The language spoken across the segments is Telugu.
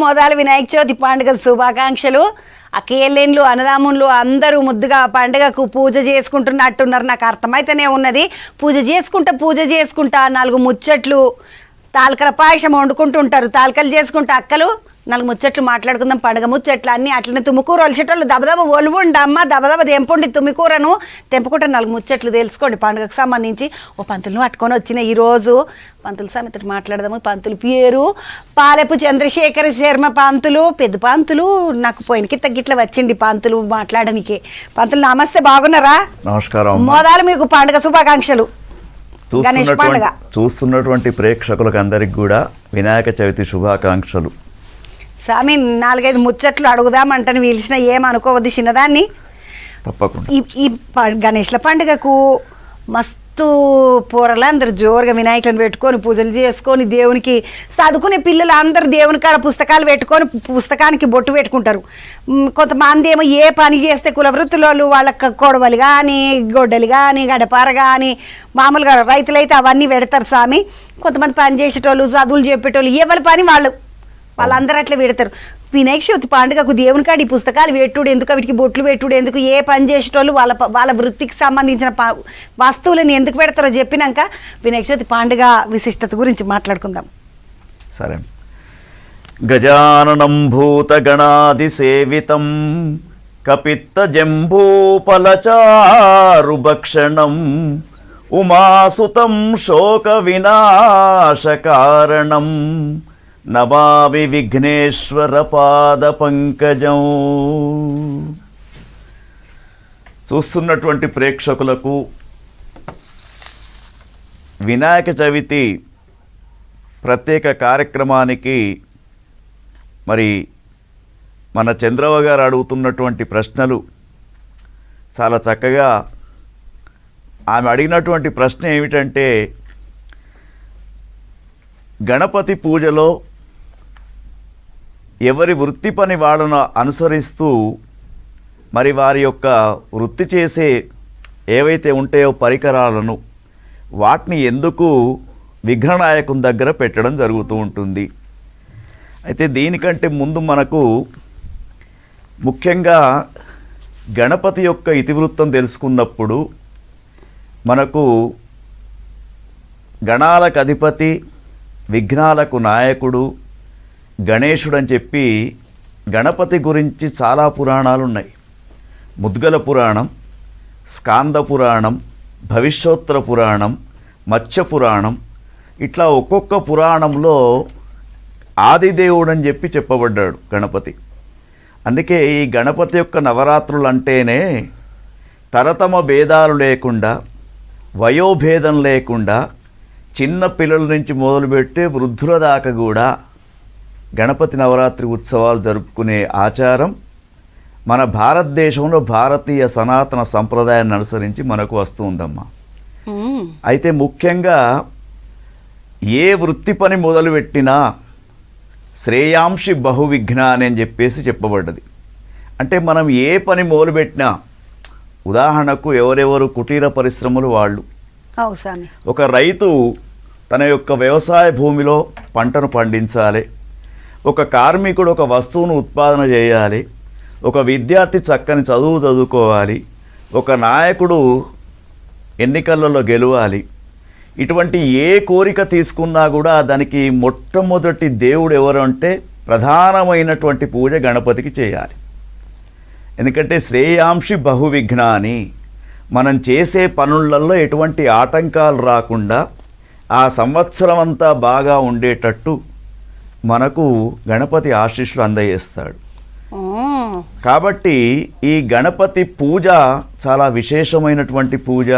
మొదలు వినాయక చవితి పండుగ శుభాకాంక్షలు. అక్కేళ్ళేండ్లు అన్నదాములు అందరూ ముద్దుగా పండుగకు పూజ చేసుకుంటున్నట్టున్నారు. నాకు అర్థమైతేనే ఉన్నది. పూజ చేసుకుంటా 4 ముచ్చట్లు తాలకల పాయసం వండుకుంటుంటారు. తాలకలు చేసుకుంటా అక్కలు 4 ముచ్చట్లు మాట్లాడుకుందాం. పండుగ ముచ్చట్లు అన్నీ అట్లనే తుమ్ముకూర వలిసేటోళ్ళు దబదబ ఒలువుండి అమ్మ దబదబ తెంపుండి తుమ్మికూరను తెంపుకుంటే 4 ముచ్చట్లు తెలుసుకోండి పండుగకు సంబంధించి. ఓ పంతులను పట్టుకొని వచ్చిన ఈరోజు పంతులు సమేత మాట్లాడదాము. పంతులు పేరు పాలెపు చంద్రశేఖర శర్మ పంతులు. పెద్ద పంతులు నాకు పోయినకి తగ్గిట్లా వచ్చింది పంతులు మాట్లాడడానికి. పంతులు నమస్తే, బాగున్నారా? నమస్కారం. మొదలు మీకు పండుగ శుభాకాంక్షలు. చూస్తున్నటువంటి ప్రేక్షకులకు అందరికి కూడా వినాయక చవితి శుభాకాంక్షలు. స్వామి 4-5 ముచ్చట్లు అడుగుదామంటని పిలిచిన ఏమనుకోవద్దు చిన్నదాన్ని. తప్పకుండా. ఈ గణేష్ల పండుగకు మస్తు పూరలు అందరు జోరుగా వినాయకులను పెట్టుకొని పూజలు చేసుకొని దేవునికి చదువుకునే పిల్లలు అందరూ దేవుని కాడ పుస్తకాలు పెట్టుకొని పుస్తకానికి బొట్టు పెట్టుకుంటారు. కొంతమంది ఏమో ఏ పని చేస్తే కుల వృత్తులోళ్ళు వాళ్ళ కొడవలు కానీ గొడ్డలు కానీ గడపార కానీ మామూలుగా రైతులైతే అవన్నీ పెడతారు స్వామి. కొంతమంది పని చేసేటోళ్ళు చదువులు చెప్పేటోళ్ళు ఎవరి పని వాళ్ళందరూ అట్లా పెడతారు. వినాయక చవితి పండుగకు దేవుని కాడ ఈ పుస్తకాలు పెట్టుడు ఎందుకు, వీటికి బొట్లు పెట్టుడు ఎందుకు, ఏ పని చేసేటోళ్ళు వాళ్ళ వృత్తికి సంబంధించిన వస్తువులను ఎందుకు పెడతారో చెప్పినాక వినాయక చవితి పండుగ విశిష్టత గురించి మాట్లాడుకుందాం. సరే. గజాననం భూతగణాది సేవితం కపిత్త జంబూపలచారు భక్షణం ఉమాసుతం శోక వినాశకారణం నమామి విఘ్నేశ్వర పాద పంకజం. చూస్తున్నటువంటి ప్రేక్షకులకు వినాయక చవితి ప్రత్యేక కార్యక్రమానికి మరి మన చంద్రవ గారు అడుగుతున్నటువంటి ప్రశ్నలు చాలా చక్కగా. ఆమె అడిగినటువంటి ప్రశ్న ఏమిటంటే, గణపతి పూజలో ఎవరి వృత్తి పని వాళ్ళను అనుసరిస్తూ మరి వారి యొక్క వృత్తి చేసే ఏవైతే ఉంటాయో పరికరాలను వాటిని ఎందుకు విఘ్ననాయకుని దగ్గర పెట్టడం జరుగుతూ ఉంటుంది. అయితే దీనికంటే ముందు మనకు ముఖ్యంగా గణపతి యొక్క ఇతివృత్తం తెలుసుకున్నప్పుడు మనకు గణాలకు అధిపతి విఘ్నాలకు నాయకుడు గణేశుడు అని చెప్పి గణపతి గురించి చాలా పురాణాలు ఉన్నాయి. ముద్గల పురాణం, స్కాంద పురాణం, భవిష్యోత్తర పురాణం, మత్స్య పురాణం, ఇట్లా ఒక్కొక్క పురాణంలో ఆదిదేవుడు అని చెప్పి చెప్పబడ్డాడు గణపతి. అందుకే ఈ గణపతి యొక్క నవరాత్రులు అంటేనే తరతమ భేదాలు లేకుండా, వయోభేదం లేకుండా, చిన్న పిల్లల నుంచి మొదలుపెట్టి వృద్ధుల దాకా కూడా గణపతి నవరాత్రి ఉత్సవాలు జరుపుకునే ఆచారం మన భారతదేశంలో భారతీయ సనాతన సంప్రదాయాన్ని అనుసరించి మనకు వస్తూ ఉందమ్మా. అయితే ముఖ్యంగా ఏ వృత్తి పని మొదలుపెట్టినా శ్రేయాంశి బహువిఘ్న అని చెప్పేసి చెప్పబడ్డది. అంటే మనం ఏ పని మొదలుపెట్టినా, ఉదాహరణకు ఎవరెవరు కుటీర పరిశ్రమలు వాళ్ళు, ఒక రైతు తన యొక్క వ్యవసాయ భూమిలో పంటను పండించాలి, ఒక కార్మికుడు ఒక వస్తువును ఉత్పాదన చేయాలి, ఒక విద్యార్థి చక్కని చదువుకోవాలి, ఒక నాయకుడు ఎన్నికలలో గెలవాలి. ఇటువంటి ఏ కోరిక తీసుకున్నా కూడా దానికి మొట్టమొదటి దేవుడు ఎవరు అంటే ప్రధానమైనటువంటి పూజ గణపతికి చేయాలి. ఎందుకంటే శ్రేయాంశి బహువిఘ్న అని మనం చేసే పనులలో ఎటువంటి ఆటంకాలు రాకుండా ఆ సంవత్సరం అంతా బాగా ఉండేటట్టు మనకు గణపతి ఆశీస్సులు అందజేస్తాడు. కాబట్టి ఈ గణపతి పూజ చాలా విశేషమైనటువంటి పూజ.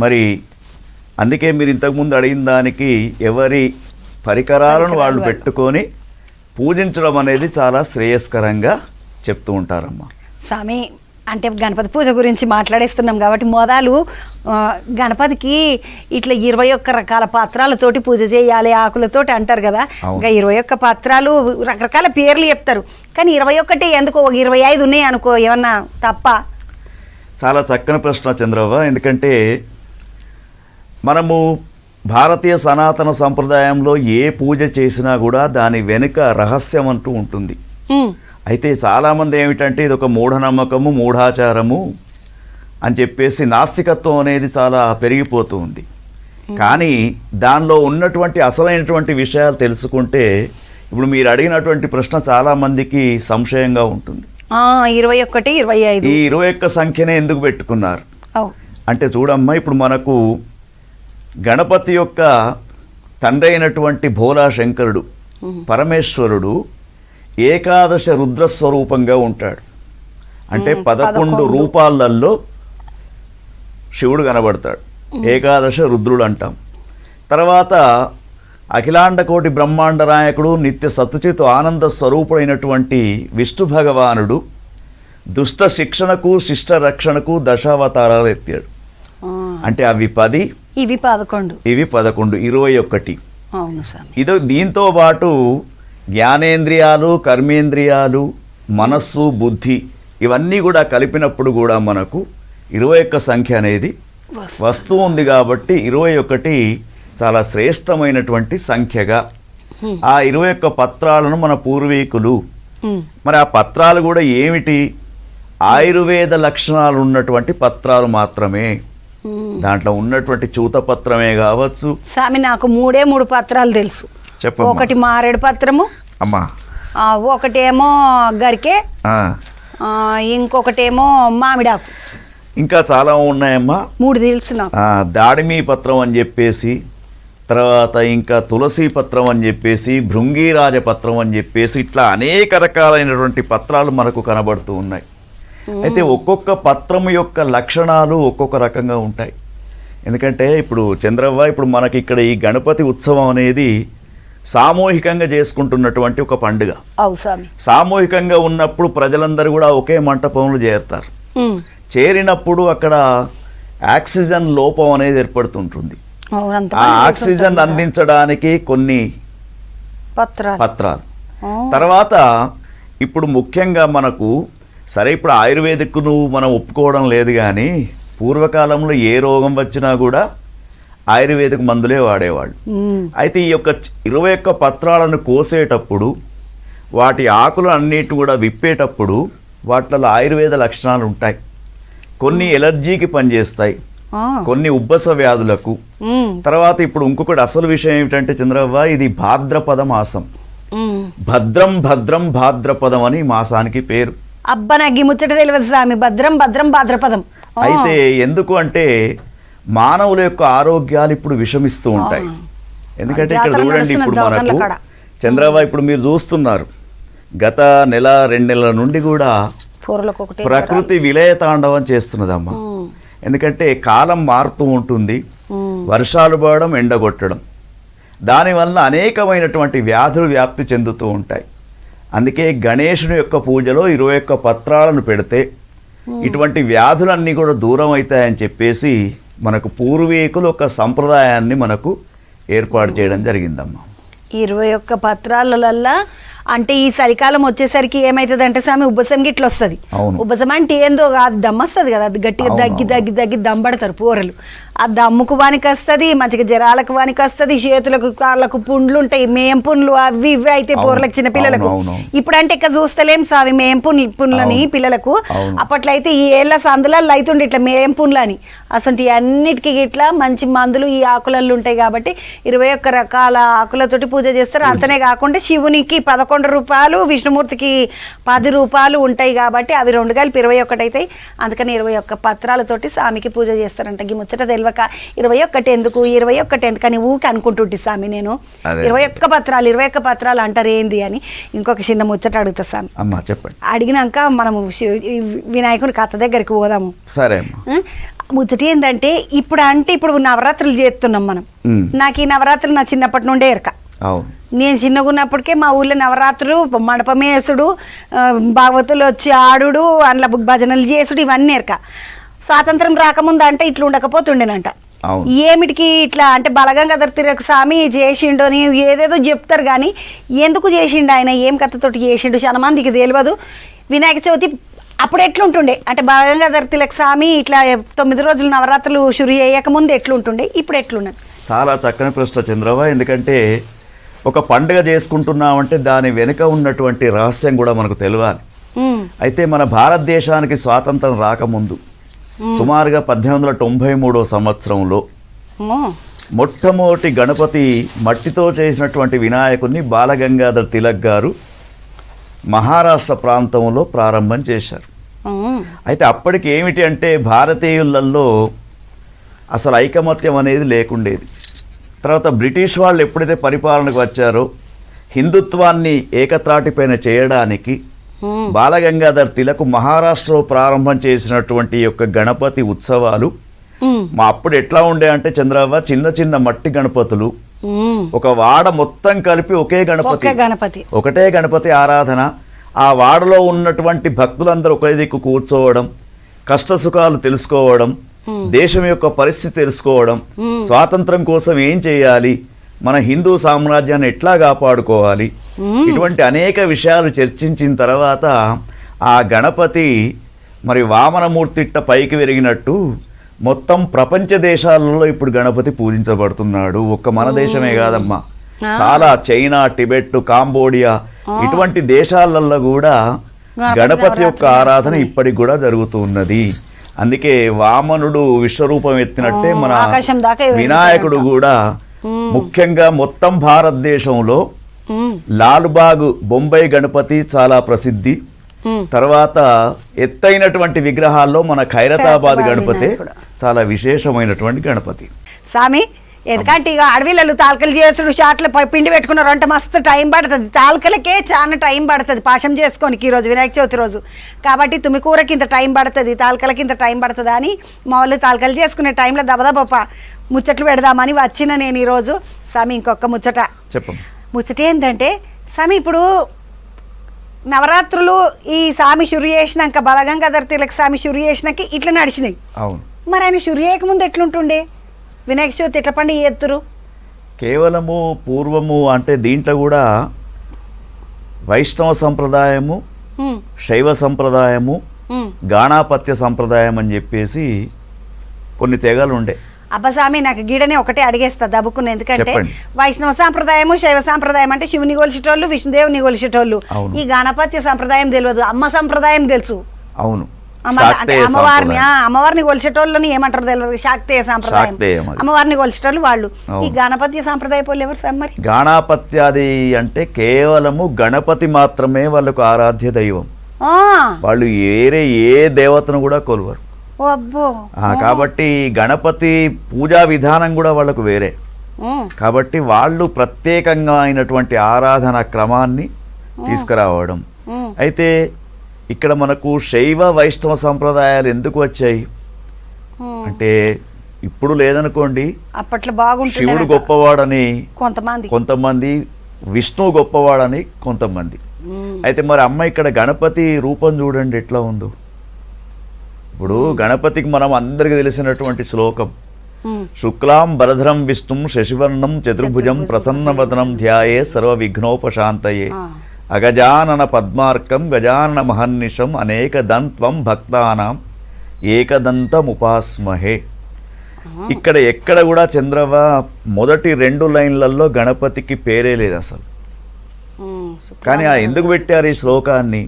మరి అందుకే మీరు ఇంతకుముందు అడిగిన దానికి ఎవరి పరికరాలను వాళ్ళు పెట్టుకొని పూజించడం అనేది చాలా శ్రేయస్కరంగా చెప్తూ ఉంటారమ్మా. స్వామి, అంటే గణపతి పూజ గురించి మాట్లాడేస్తున్నాం కాబట్టి మొదలు గణపతికి ఇట్లా 21 రకాల పాత్రాలతోటి పూజ చేయాలి, ఆకులతోటి అంటారు కదా. ఇంకా 21 పాత్రాలు రకరకాల పేర్లు చెప్తారు, కానీ 21 ఎందుకో 25 ఉన్నాయి అనుకో, ఏమన్నా తప్ప? చాలా చక్కని ప్రశ్న చంద్రవ్వ. ఎందుకంటే మనము భారతీయ సనాతన సంప్రదాయంలో ఏ పూజ చేసినా కూడా దాని వెనుక రహస్యం అంటూ ఉంటుంది. అయితే చాలామంది ఏమిటంటే ఇది ఒక మూఢనమ్మకము, మూఢాచారము అని చెప్పేసి నాస్తికత్వం అనేది చాలా పెరిగిపోతూ ఉంది. కానీ దానిలో ఉన్నటువంటి అసలైనటువంటి విషయాలు తెలుసుకుంటే ఇప్పుడు మీరు అడిగినటువంటి ప్రశ్న చాలామందికి సంశయంగా ఉంటుంది. 21, 25 ఈ 21 సంఖ్యనే ఎందుకు పెట్టుకున్నారు అంటే చూడమ్మా, ఇప్పుడు మనకు గణపతి యొక్క తండ్రి అయినటువంటి భోలా శంకరుడు పరమేశ్వరుడు ఏకాదశ రుద్రస్వరూపంగా ఉంటాడు. అంటే 11 రూపాలలో శివుడు కనబడతాడు. ఏకాదశ రుద్రుడు అంటాం. తర్వాత అఖిలాండ కోటి బ్రహ్మాండ నాయకుడు నిత్య సత్తుచిత్ ఆనంద స్వరూపుడైనటువంటి విష్ణు భగవానుడు దుష్ట శిక్షణకు శిష్ట రక్షణకు దశావతారాలు ఎత్తాడు. అంటే అవి 10, ఇవి 11, 21. అవును సార్. ఇదో దీంతో పాటు జ్ఞానేంద్రియాలు, కర్మేంద్రియాలు, మనస్సు, బుద్ధి ఇవన్నీ కూడా కలిపినప్పుడు కూడా మనకు 21 సంఖ్య అనేది వస్తూ ఉంది. కాబట్టి 21 చాలా శ్రేష్టమైనటువంటి సంఖ్యగా ఆ 21 పత్రాలను మన పూర్వీకులు, మరి ఆ పత్రాలు కూడా ఏమిటి, ఆయుర్వేద లక్షణాలు ఉన్నటువంటి పత్రాలు మాత్రమే. దాంట్లో ఉన్నటువంటి చూత పత్రమే కావచ్చు. స్వామి నాకు 3 పత్రాలు తెలుసు. చెప్పమ్మా. ఒకటి మారేడు పత్రము అమ్మా, ఒకటేమో గరికే, ఇంకొకటేమో మామిడాకు. ఇంకా చాలా ఉన్నాయమ్మా. 3 తెలుసు నాకు. దాడిమి పత్రం అని చెప్పేసి, తర్వాత ఇంకా తులసి పత్రం అని చెప్పేసి, భృంగిరాజ పత్రం అని చెప్పేసి, ఇట్లా అనేక రకాలైనటువంటి పత్రాలు మనకు కనబడుతూ ఉన్నాయి. అయితే ఒక్కొక్క పత్రం యొక్క లక్షణాలు ఒక్కొక్క రకంగా ఉంటాయి. ఎందుకంటే ఇప్పుడు చంద్రవ్వ, ఇప్పుడు మనకి ఇక్కడ ఈ గణపతి ఉత్సవం అనేది సామూహికంగా చేసుకుంటున్నటువంటి ఒక పండుగ. సామూహికంగా ఉన్నప్పుడు ప్రజలందరూ కూడా ఒకే మంటపంలో చేరుతారు. చేరినప్పుడు అక్కడ ఆక్సిజన్ లోపం అనేది ఏర్పడుతుంటుంది. ఆ ఆక్సిజన్ అందించడానికి కొన్ని పత్రాలు. తర్వాత ఇప్పుడు ముఖ్యంగా మనకు సరే, ఇప్పుడు ఆయుర్వేదిక్ను మనం ఒప్పుకోవడం లేదు, కానీ పూర్వకాలంలో ఏ రోగం వచ్చినా కూడా ఆయుర్వేదిక మందులే వాడేవాళ్ళు. అయితే ఈ యొక్క 21 పత్రాలను కోసేటప్పుడు వాటి ఆకులు అన్నిటి కూడా విప్పేటప్పుడు వాటిలో ఆయుర్వేద లక్షణాలు ఉంటాయి. కొన్ని ఎలర్జీకి పనిచేస్తాయి, కొన్ని ఉబ్బస వ్యాధులకు. తర్వాత ఇప్పుడు ఇంకొకటి అసలు విషయం ఏమిటంటే చంద్రవ్వ, ఇది భాద్రపద మాసం. భద్రం భద్రం భాద్రపదం అని మాసానికి పేరు. అబ్బా, నాకు ముచ్చట తెలియదు స్వామి. భద్రం భద్రం భాద్రపదం. అయితే ఎందుకు అంటే మానవుల యొక్క ఆరోగ్యాలు ఇప్పుడు విషమిస్తూ ఉంటాయి. ఎందుకంటే ఇక్కడ చూడండి, ఇప్పుడు మనకు చంద్రవ్వ, ఇప్పుడు మీరు చూస్తున్నారు గత నెల 2 నెలల నుండి కూడా ప్రకృతి విలయతాండవం చేస్తున్నదమ్మా. ఎందుకంటే కాలం మారుతూ ఉంటుంది, వర్షాలు పడడం, ఎండగొట్టడం, దానివల్ల అనేకమైనటువంటి వ్యాధులు వ్యాప్తి చెందుతూ ఉంటాయి. అందుకే గణేశుని యొక్క పూజలో 21 పత్రాలను పెడితే ఇటువంటి వ్యాధులన్నీ కూడా దూరం అవుతాయని చెప్పేసి మనకు పూర్వీకులు ఒక సంప్రదాయాన్ని మనకు ఏర్పాటు చేయడం జరిగిందమ్మా. 21 పత్రాలల్లా అంటే ఈ చలికాలం వచ్చేసరికి ఏమవుతుంది అంటే స్వామి, ఉబ్బసం గిట్ల వస్తుంది. ఉబ్బసం అంటే ఏందో కాదు, దమ్మొస్తుంది కదా, అది గట్టిగా దగ్గి దగ్గి దగ్గి దమ్మడతారు పూరలు. ఆ దమ్ముకు వానికి వస్తుంది, మంచిగా జ్వరాలకు వానికి వస్తుంది, చేతులకు కాళ్ళకు పుండ్లు ఉంటాయి, మేం పుండ్లు అవి ఇవి అయితే పూరలకు చిన్న పిల్లలకు. ఇప్పుడు అంటే ఇక చూస్తలేం స్వామి మేం పుండ్లని పిల్లలకు. అప్పట్లో అయితే ఈ ఏళ్ళ సందులలో అవుతుండే ఇట్లా మేం పుండ్లని. అసలు అన్నిటికీ ఇట్లా మంచి మందులు ఈ ఆకులలో ఉంటాయి. కాబట్టి 21 రకాల ఆకులతోటి పూజ చేస్తారు. అంతనే కాకుండా శివునికి 11 రూపాయలు, విష్ణుమూర్తికి 10 రూపాయలు ఉంటాయి. కాబట్టి అవి 2 కలిపి 21 అవుతాయి. అందుకని 21 పత్రాలతోటి స్వామికి పూజ చేస్తారంట. ఈ ముచ్చట తెలియక 21 ఎందుకు 21 ఎందుకని ఊకి అనుకుంటుంటే స్వామి నేను 21 పత్రాలు అంటారు ఏంది అని. ఇంకొక చిన్న ముచ్చట అడుగుతా స్వామి. అమ్మా చెప్పండి. అడిగినాక మనము వినాయకుని కథ దగ్గరికి పోదాము. సరే. ముచ్చట ఏంటంటే ఇప్పుడు నవరాత్రులు చేస్తున్నాం మనం. నాకు ఈ నవరాత్రులు నా చిన్నప్పటి నుండే ఎరక. నేను చిన్నగా ఉన్నప్పటికే మా ఊళ్ళో నవరాత్రులు మండపమేసుడు, భాగవతులు వచ్చి ఆడుడు, అందులో భజనలు చేసుడు, ఇవన్నీ ఎరక. స్వాతంత్రం రాకముందు అంటే ఇట్లా ఉండకపోతుండేనంట. ఏమిటికి ఇట్లా అంటే బలగంగాధర తిలక్ స్వామి చేసిండు అని ఏదేదో చెప్తారు, కానీ ఎందుకు చేసిండు ఆయన, ఏం కథతోటి చేసిండు చాలా మందికి తెలియదు. వినాయక చవితి అప్పుడు ఎట్లుంటుండే అంటే గంగాధర తిలక్ స్వామి ఇట్లా 9 రోజులు నవరాత్రులు షురు అయ్యాక ముందు ఎట్లుంటుండే, ఇప్పుడు ఎట్లున్నది? చాలా చక్కని ప్రశ్న చంద్రవ్వ. ఎందుకంటే ఒక పండుగ చేసుకుంటున్నామంటే దాని వెనుక ఉన్నటువంటి రహస్యం కూడా మనకు తెలియాలి. అయితే మన భారతదేశానికి స్వాతంత్రం రాకముందు సుమారుగా 1893 సంవత్సరంలో మొట్టమొదటి గణపతి మట్టితో చేసినటువంటి వినాయకుడిని బాలగంగాధర్ తిలక్ గారు మహారాష్ట్ర ప్రాంతంలో ప్రారంభం చేశారు. అయితే అప్పటికి ఏమిటి అంటే భారతీయులలో అసలు ఐకమత్యం అనేది లేకుండేది. తర్వాత బ్రిటిష్ వాళ్ళు ఎప్పుడైతే పరిపాలనకు వచ్చారో హిందుత్వాన్ని ఏకత్రాటిపైన చేయడానికి బాలగంగాధర్ తిలక్ మహారాష్ట్రలో ప్రారంభం చేసినటువంటి యొక్క గణపతి ఉత్సవాలు మా అప్పుడు ఎట్లా ఉండే అంటే చంద్రవ్వ, చిన్న చిన్న మట్టి గణపతులు, ఒక వాడ మొత్తం కలిపి ఒకటే గణపతి ఆరాధన. ఆ వాడలో ఉన్నటువంటి భక్తులందరూ ఒకే దిక్కు కూర్చోవడం, కష్టసుఖాలు తెలుసుకోవడం, దేశం యొక్క పరిస్థితి తెలుసుకోవడం, స్వాతంత్రం కోసం ఏం చేయాలి, మన హిందూ సామ్రాజ్యాన్ని ఎట్లా కాపాడుకోవాలి, ఇటువంటి అనేక విషయాలు చర్చించిన తర్వాత ఆ గణపతి మరి వామనమూర్తిట్ట పైకి పెరిగినట్టు మొత్తం ప్రపంచ దేశాలలో ఇప్పుడు గణపతి పూజించబడుతున్నాడు. ఒక్క మన దేశమే కాదమ్మా, చాలా చైనా, టిబెట్, కాంబోడియా ఇటువంటి దేశాలలో కూడా గణపతి యొక్క ఆరాధన ఇప్పటికి కూడా జరుగుతున్నది. అందుకే వామనుడు విశ్వరూపం ఎత్తినట్టే మన వినాయకుడు కూడా ముఖ్యంగా మొత్తం భారతదేశంలో లాల్బాగ్ బొంబాయి గణపతి చాలా ప్రసిద్ధి. తర్వాత ఎత్తైనటువంటి విగ్రహాల్లో మన ఖైరతాబాద్ గణపతి చాలా విశేషమైనటువంటి గణపతి. స్వామి ఎందుకంటే ఇక అడవిలలో తాలకలు చేసుడు, షాట్లు పిండి పెట్టుకున్నారంటే మస్తు టైం పడుతుంది. తాలకలకే చాలా టైం పడుతుంది పాశం చేసుకోనికి ఈరోజు వినాయక చవితి రోజు. కాబట్టి తుమ్మికూరకి ఇంత టైం పడుతుంది, తాలకలకి ఇంత టైం పడుతుంది అని మా వాళ్ళు తాలకలు చేసుకునే టైంలో దబదబ ముచ్చట్లు పెడదామని వచ్చిన నేను ఈరోజు. స్వామి ఇంకొక ముచ్చట ముచ్చట ఏంటంటే స్వామి, ఇప్పుడు నవరాత్రులు ఈ స్వామి షురు చేసినాక బాలగంగాధర్ తిలక్ స్వామి షురు చేసినాక ఇట్లా నడిచినాయి. మరి ఆయన షురు చేయకముందు ఎట్లుంటుండే? వినాయక చవితి ఎట్లా పండుగ చేస్తురు? కేవలము పూర్వము అంటే దీంట్లో కూడా వైష్ణవ సంప్రదాయము, శైవ సంప్రదాయము, గాణాపత్య సంప్రదాయం అని చెప్పేసి కొన్ని తెగలు ఉండే. అబ్బస్వామి నాకు గీడనే ఒకటే అడిగేస్తా దబ్బుకున్న. ఎందుకంటే వైష్ణవ సాంప్రదాయము, శైవ సాంప్రదాయం అంటే శివుని కొలిచేటోళ్ళు, విష్ణుదేవుని కొలిచేటోళ్ళు. ఈ గణపత్య సంప్రదాయం తెలియదు, అమ్మ సంప్రదాయం తెలుసు. అవును, అమ్మవారిని కొలిచేటోళ్ళని ఏమంటారు తెలియదు, శాక్తేయ సాంప్రదాయం. అమ్మవారిని కొలిచేటోళ్ళు వాళ్ళు. ఈ గణపత్య సాంప్రదాయ వాళ్ళు ఎవరు సార్? మరి గణపత్యాది అంటే కేవలము గణపతి మాత్రమే వాళ్ళకు ఆరాధ్య దైవం. వాళ్ళు వేరే ఏ దేవతను కూడా కొలవరు. కాబట్టి గణపతి పూజా విధానం కూడా వాళ్ళకు వేరే. కాబట్టి వాళ్ళు ప్రత్యేకంగా అయినటువంటి ఆరాధన క్రమాన్ని తీసుకురావడం. అయితే ఇక్కడ మనకు శైవ వైష్ణవ సంప్రదాయాలు ఎందుకు వచ్చాయి అంటే, ఇప్పుడు లేదనుకోండి, అప్పట్లో బాగుంటుంది శివుడు గొప్పవాడని కొంతమంది, విష్ణువు గొప్పవాడని కొంతమంది. అయితే మరి అమ్మ ఇక్కడ గణపతి రూపం చూడండి ఎట్లా ఉందో. ఇప్పుడు గణపతికి మనం అందరికి తెలిసినటువంటి శ్లోకం, శుక్లాం బరధరం విష్ణుం శశివర్ణం చతుర్భుజం ప్రసన్నవదనం ధ్యాయే సర్వ విఘ్నోపశాంతయే అగజానన పద్మార్కం గజానన మహర్నిశం అనేక దంత్వం భక్తానాం ఏకదంతముపాస్మహే. ఇక్కడ ఎక్కడ కూడా చంద్రవ మొదటి 2 లైన్లలో గణపతికి పేరే లేదు అసలు. కానీ ఎందుకు పెట్టారు ఈ శ్లోకాన్ని?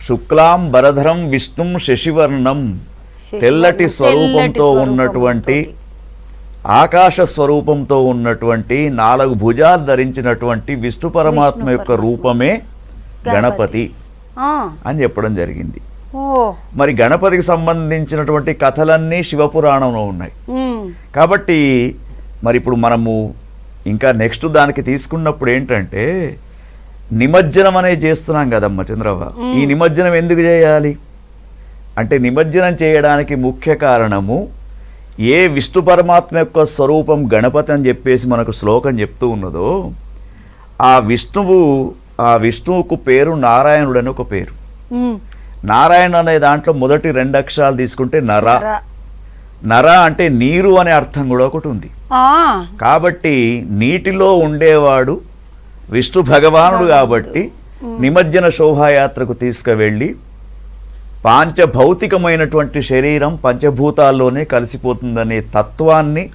శుక్లాం బరధరం విష్ణుం శశివర్ణం, తెల్లటి స్వరూపంతో ఉన్నటువంటి, ఆకాశ స్వరూపంతో ఉన్నటువంటి, 4 భుజాలు ధరించినటువంటి విష్ణు పరమాత్మ యొక్క రూపమే గణపతి అని చెప్పడం జరిగింది. మరి గణపతికి సంబంధించినటువంటి కథలన్నీ శివపురాణంలో ఉన్నాయి. కాబట్టి మరి ఇప్పుడు మనము ఇంకా నెక్స్ట్ దానికి తీసుకున్నప్పుడు ఏంటంటే, నిమజ్జనం అనేది చేస్తున్నాం కదమ్మ చంద్రవ్వ. ఈ నిమజ్జనం ఎందుకు చేయాలి అంటే, నిమజ్జనం చేయడానికి ముఖ్య కారణము, ఏ విష్ణు పరమాత్మ యొక్క స్వరూపం గణపతి అని చెప్పేసి మనకు శ్లోకం చెప్తూ ఉన్నదో, ఆ విష్ణువుకు పేరు నారాయణుడు అని ఒక పేరు. నారాయణ అనే దాంట్లో మొదటి 2 అక్షరాలు తీసుకుంటే నర. నర అంటే నీరు అనే అర్థం కూడా ఒకటి ఉంది. కాబట్టి నీటిలో ఉండేవాడు విష్ణు భగవానుడు. కాబట్టి నిమజ్జన శోభాయాత్రకు తీసుకువెళ్ళి పాంచభౌతికమైనటువంటి శరీరం పంచభూతాల్లోనే కలిసిపోతుందనే తత్వాన్ని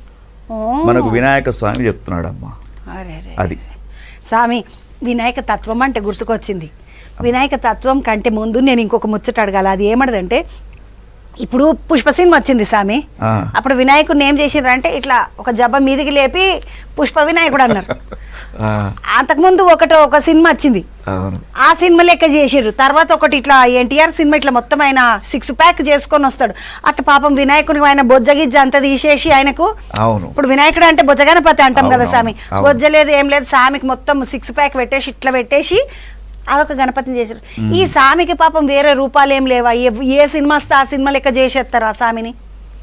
మనకు వినాయక స్వామి చెప్తున్నాడమ్మా. అది స్వామి వినాయక తత్వం అంటే గుర్తుకొచ్చింది. వినాయక తత్వం కంటే ముందు నేను ఇంకొక ముచ్చట అడగాల. అది ఏమన్నదంటే, ఇప్పుడు పుష్ప సినిమా వచ్చింది స్వామి, అప్పుడు వినాయకుడిని ఏం చేసిండ్రు అంటే ఇట్లా ఒక జబ్బ మీదికి లేపి పుష్ప వినాయకుడు అన్నారు. అంతకుముందు ఒక సినిమా వచ్చింది, ఆ సినిమా లెక్క చేసిర్రు. తర్వాత ఒకటి ఇట్లా ఎన్టీఆర్ సినిమా ఇట్లా మొత్తం ఆయన 6 ప్యాక్ చేసుకొని వస్తాడు. అట్లా పాపం వినాయకుడికి ఆయన బొజ్జగిజ్జ అంతా తీసేసి ఆయనకు, ఇప్పుడు వినాయకుడు అంటే బొజ్జగణపతి అంటాం కదా స్వామి, బొజ్జ లేదు ఏం లేదు, స్వామికి మొత్తం 6 ప్యాక్ పెట్టేసి ఇట్లా పెట్టేసి అదొక గణపతిని చేశారు. ఈ స్వామికి పాపం వేరే రూపాలు ఏం లేవా? ఏ సినిమా వస్తే ఆ సినిమా లెక్క చేసేస్తారు ఆ స్వామిని?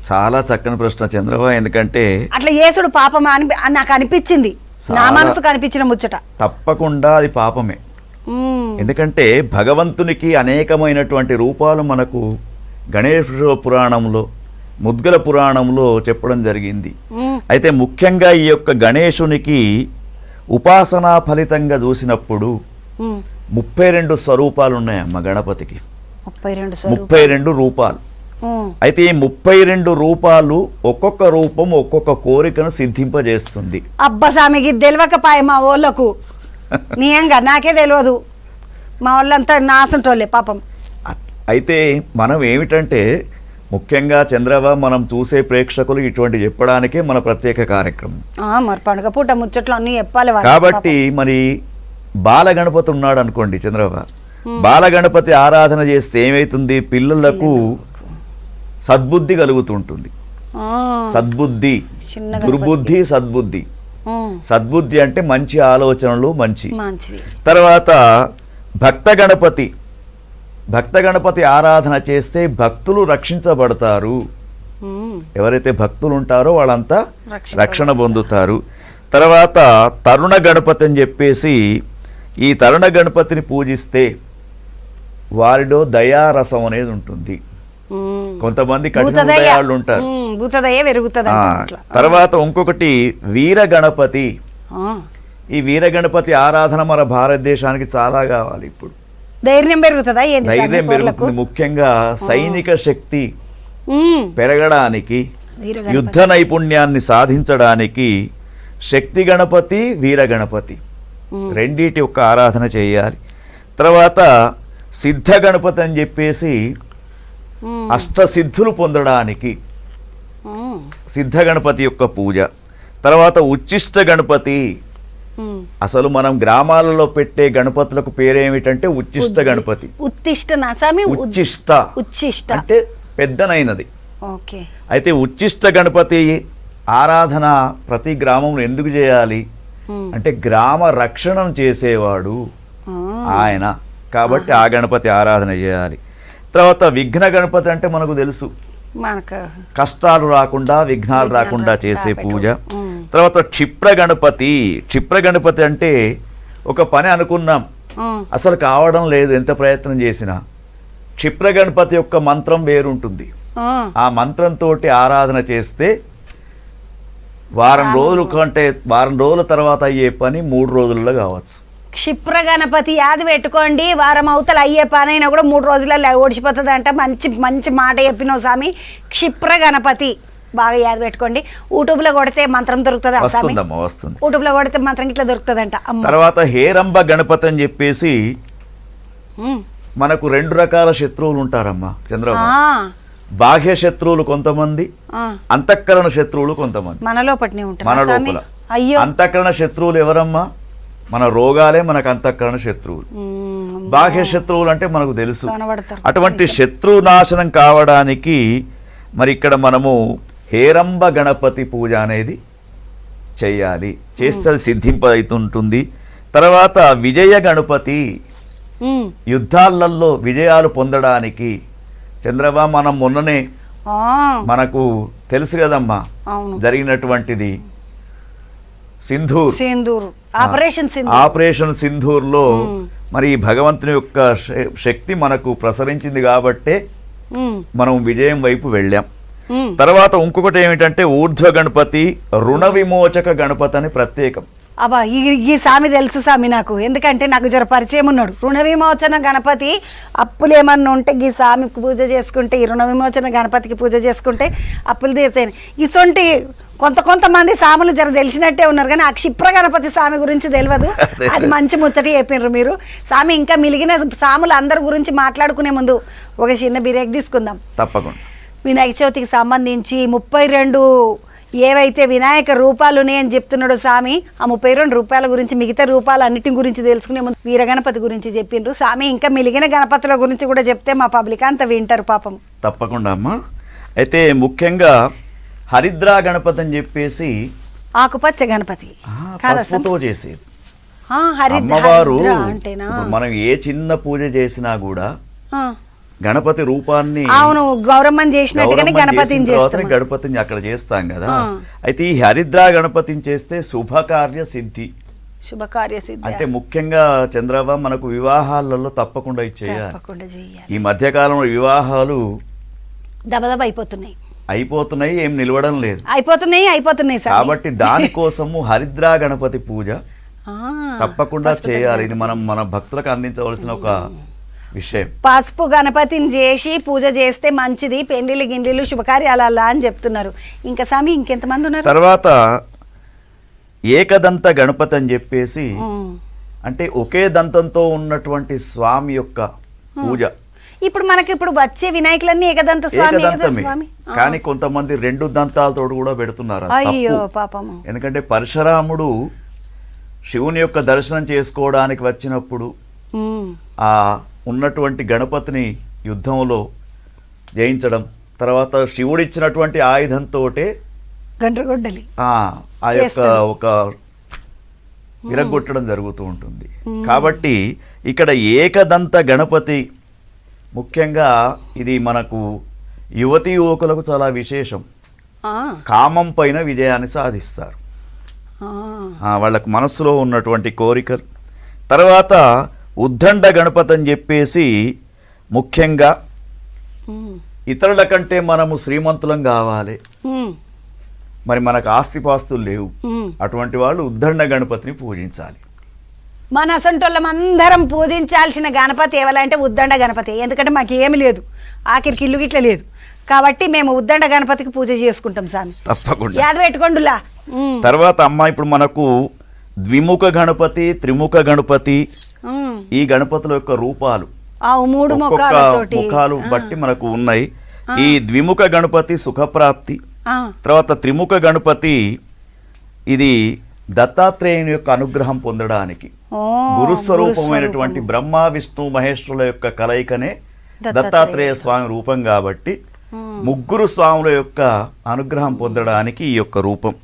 చాలా చక్కని ప్రశ్న చంద్రబాబు. ఎందుకంటే అట్లా చేసుడు పాపం అని నాకు అనిపించింది, నా మనసుకు అనిపించిన ముచ్చట. తప్పకుండా అది పాపమే. ఎందుకంటే భగవంతునికి అనేకమైనటువంటి రూపాలు మనకు గణేశ పురాణంలో, ముద్గల పురాణంలో చెప్పడం జరిగింది. అయితే ముఖ్యంగా ఈ యొక్క గణేశునికి ఉపాసనా ఫలితంగా చూసినప్పుడు 32 స్వరూపాలు ఉన్నాయమ్మ గణపతికి. 32 రూపాలు. అయితే ఈ 32 రూపాలు ఒక్కొక్క రూపం ఒక్కొక్క కోరికను సిద్ధింపజేస్తుంది. అబ్బా స్వామికి తెలియకపాయ మా వాళ్ళకు, నియంగా నాకే తెలియదు, మా వాళ్ళంతా నాసంటోళ్ళే పాపం. అయితే మనం ఏమిటంటే ముఖ్యంగా చంద్రబాబు మనం చూసే ప్రేక్షకులు ఇటువంటి చెప్పడానికే మన ప్రత్యేక కార్యక్రమం. మరి పండుగ పూట ముచ్చట్లు అన్నీ చెప్పాలి కాబట్టి మరి బాలగణపతి ఉన్నాడు అనుకోండి చంద్రబాబు, బాలగణపతి ఆరాధన చేస్తే ఏమైతుంది, పిల్లలకు సద్బుద్ధి కలుగుతుంటుంది. సద్బుద్ధి, దుర్బుద్ధి, సద్బుద్ధి. సద్బుద్ధి అంటే మంచి ఆలోచనలు, మంచి. తర్వాత భక్త గణపతి, భక్త గణపతి ఆరాధన చేస్తే భక్తులు రక్షించబడతారు. ఎవరైతే భక్తులు ఉంటారో వాళ్ళంతా రక్షణ పొందుతారు. తర్వాత తరుణ గణపతి అని చెప్పేసి, ఈ తరుణ గణపతిని పూజిస్తే వారిలో దయారసం అనేది ఉంటుంది. కొంతమంది కఠిన హృదయాలు ఉంటారు. తర్వాత ఇంకొకటి వీర గణపతి. ఈ వీర గణపతి ఆరాధన మన భారతదేశానికి చాలా కావాలి. ఇప్పుడు ధైర్యం పెరుగుతుందా? ధైర్యం పెరుగుతుంది. ముఖ్యంగా సైనిక శక్తి పెరగడానికి, యుద్ధ నైపుణ్యాన్ని సాధించడానికి శక్తి గణపతి, వీర గణపతి రెండిటి యొక్క ఆరాధన చేయాలి. తర్వాత సిద్ధ గణపతి అని చెప్పేసి అష్టసిద్ధులు పొందడానికి సిద్ధ గణపతి యొక్క పూజ. తర్వాత ఉచ్చిష్ట గణపతి. అసలు మనం గ్రామాలలో పెట్టే గణపతులకు పేరేమిటంటే ఉచ్చిష్ట గణపతి. ఉచ్చిష్ట అంటే పెద్దనైనది. అయితే ఉచ్చిష్ట గణపతి ఆరాధన ప్రతి గ్రామంలో ఎందుకు చేయాలి అంటే గ్రామ రక్షణం చేసేవాడు ఆయన, కాబట్టి ఆ గణపతి ఆరాధన చేయాలి. తర్వాత విఘ్న గణపతి అంటే మనకు తెలుసు, కష్టాలు రాకుండా, విఘ్నాలు రాకుండా చేసే పూజ. తర్వాత క్షిప్ర గణపతి. క్షిప్ర గణపతి అంటే ఒక పని అనుకున్నాం, అసలు కావడం లేదు, ఎంత ప్రయత్నం చేసినా. క్షిప్ర గణపతి యొక్క మంత్రం వేరుంటుంది. ఆ మంత్రంతో ఆరాధన చేస్తే వారం రోజుల తర్వాత అయ్యే పని 3 రోజుల్లో కావచ్చు. క్షిప్ర గణపతి యాది పెట్టుకోండి, వారం అవతల అయ్యే పని అయినా కూడా 3 రోజులలో ఓడిచిపోతుంది అంట. మంచి మంచి మాట చెప్పినావు స్వామి. క్షిప్ర గణపతి బాగా యాది పెట్టుకోండి. యూట్యూబ్లో కొడితే మంత్రం దొరుకుతుంది, వస్తుంది. యూట్యూబ్లో కొడితే మంత్రం ఇట్లా దొరుకుతుంది అంట. తర్వాత హేరంబ గణపతి అని చెప్పేసి మనకు 2 రకాల శత్రువులు ఉంటారమ్మా చంద్రబాబు. బాహ్య శత్రువులు కొంతమంది, అంతఃకరణ శత్రువులు కొంతమంది. మన లోపలనే ఉంటారు. మన లోపల అంతఃకరణ శత్రువులు ఎవరమ్మా? మన రోగాలే మనకు అంతఃకరణ శత్రువులు. బాహ్య శత్రువులు అంటే మనకు తెలుసు. అటువంటి శత్రు నాశనం కావడానికి మరి ఇక్కడ మనము హేరంబ గణపతి పూజ అనేది చెయ్యాలి. చేస్తే అది సిద్ధింపవుతుంటుంది. తర్వాత విజయ గణపతి. యుద్ధాలలో విజయాలు పొందడానికి చంద్రబాబు మనం మొన్ననే మనకు తెలుసు కదమ్మా జరిగినటువంటిది ఆపరేషన్ సింధూర్లో మరి భగవంతుని యొక్క శక్తి మనకు ప్రసరించింది కాబట్టే మనం విజయం వైపు వెళ్ళాం. తర్వాత ఇంకొకటి ఏమిటంటే ఊర్ధ్వ గణపతి, రుణ విమోచక గణపతి అని ప్రత్యేకం. అబ్బా ఈ స్వామి తెలుసు స్వామి నాకు, ఎందుకంటే నాకు జర పరిచయం ఉన్నాడు. రుణ విమోచన గణపతి అప్పులు ఏమన్నా ఉంటే ఈ స్వామికి పూజ చేసుకుంటే, ఈ రుణ విమోచన గణపతికి పూజ చేసుకుంటే అప్పులు తీరుతాయి. ఇసొంటి కొంతమంది స్వాములు జర తెలిసినట్టే ఉన్నారు, కానీ ఆ క్షిప్ర గణపతి స్వామి గురించి తెలియదు. అది మంచి ముచ్చట చెప్పినారు మీరు. స్వామి ఇంకా మిలిగిన స్వాములు అందరి గురించి మాట్లాడుకునే ముందు ఒక చిన్న బ్రేక్ తీసుకుందాం. తప్పకుండా. వినాయక చవితికి సంబంధించి 32 ఏవైతే వినాయక రూపాలు ఉన్నాయని చెప్తున్నాడు స్వామి, ఆ 32 రూపాయల గురించి, మిగతా రూపాలు అన్నిటి గురించి తెలుసుకునే ముందు వీర గణపతి గురించి చెప్పిండ్రు స్వామి. ఇంకా మిలిగిన గణపతుల గురించి కూడా చెప్తే మా పబ్లిక్ అంతా వింటారు పాపం. తప్పకుండా అమ్మా. అయితే ముఖ్యంగా హరిద్రా గణపతి అని చెప్పేసి ఆకుపచ్చ గణపతి పసుపుతో చేసేది హరిద్రా అమ్మవారు. అంటేనా? మనం ఏ చిన్న పూజ చేసినా కూడా గణపతి రూపాన్ని, అవును, గౌరమ్మని చేసినట్టుగానే గణపతిని చేస్తాం, గణపతిని అక్కడ చేస్తాం కదా. అయితే ఈ హరిద్రా గణపతిని చేస్తే శుభకార్య సిద్ధి, శుభకార్య సిద్ధి. అంటే ముఖ్యంగా చంద్రబాబు మనకు వివాహాలలో తప్పకుండా చేయాలి. ఈ మధ్యకాలంలో వివాహాలు దబదబ అయిపోతున్నాయి, ఏం నిలవడం లేదు, అయిపోతున్నాయి. కాబట్టి దానికోసము హరిద్రా గణపతి పూజ తప్పకుండా చేయాలి. ఇది మన భక్తులకు అందించవలసిన ఒక విషయం. పసుపు గణపతిని చేసి పూజ చేస్తే మంచిది, పెళ్లిళ్ళు గిండిళ్ళు శుభకార్యాల అని చెప్తున్నారు. ఇంకా స్వామి ఇంకెంతమంది ఉన్నారు? తర్వాత ఏకదంత గణపతి అని చెప్పేసి, అంటే ఒకే దంతంతో ఉన్నటువంటి స్వామి యొక్క పూజ. ఇప్పుడు వచ్చే వినాయకులన్నీ ఏకదంత స్వామి, కానీ కొంతమంది 2 దంతాలతో కూడా పెడుతున్నారు. అయ్యో పాపము. ఎందుకంటే పరశురాముడు శివుని యొక్క దర్శనం చేసుకోవడానికి వచ్చినప్పుడు ఆ ఉన్నటువంటి గణపతిని యుద్ధంలో జయించడం, తర్వాత శివుడిచ్చినటువంటి ఆయుధంతో గండ్రగొడ్డలి ఆ యొక్క ఒక విరగొట్టడం జరుగుతూ ఉంటుంది. కాబట్టి ఇక్కడ ఏకదంత గణపతి ముఖ్యంగా ఇది మనకు యువతీ యువకులకు చాలా విశేషం. కామం పైన విజయాన్ని సాధిస్తారు, వాళ్ళకు మనస్సులో ఉన్నటువంటి కోరికలు. తర్వాత ఉద్దండ గణపతి అని చెప్పేసి, ముఖ్యంగా ఇతరుల కంటే మనము శ్రీమంతులం కావాలి, మరి మనకు ఆస్తిపాస్తులు లేవు, అటువంటి వాళ్ళు ఉద్దండ గణపతిని పూజించాలి. మన అసంటోళ్ళం అందరం పూజించాల్సిన గణపతి ఎవరంటే ఉద్దండ గణపతి. ఎందుకంటే మాకు ఏమి లేదు, ఆఖరికి ఇల్లు గిట్ల లేదు, కాబట్టి మేము ఉద్దండ గణపతికి పూజ చేసుకుంటాం స్వామి. తప్పకుండా యాద పెట్టుకోండులా. తర్వాత అమ్మ ఇప్పుడు మనకు ద్విముఖ గణపతి, త్రిముఖ గణపతి, ఈ గణపతుల యొక్క రూపాలు 3 ముఖాలు బట్టి మనకు ఉన్నాయి. ఈ ద్విముఖ గణపతి సుఖప్రాప్తి, తర్వాత త్రిముఖ గణపతి ఇది దత్తాత్రేయుని యొక్క అనుగ్రహం పొందడానికి, గురుస్వరూపమైనటువంటి బ్రహ్మ విష్ణు మహేశ్వరుల యొక్క కలయికనే దత్తాత్రేయ స్వామి రూపం. కాబట్టి 3 స్వాముల యొక్క అనుగ్రహం పొందడానికి ఈ యొక్క రూపం.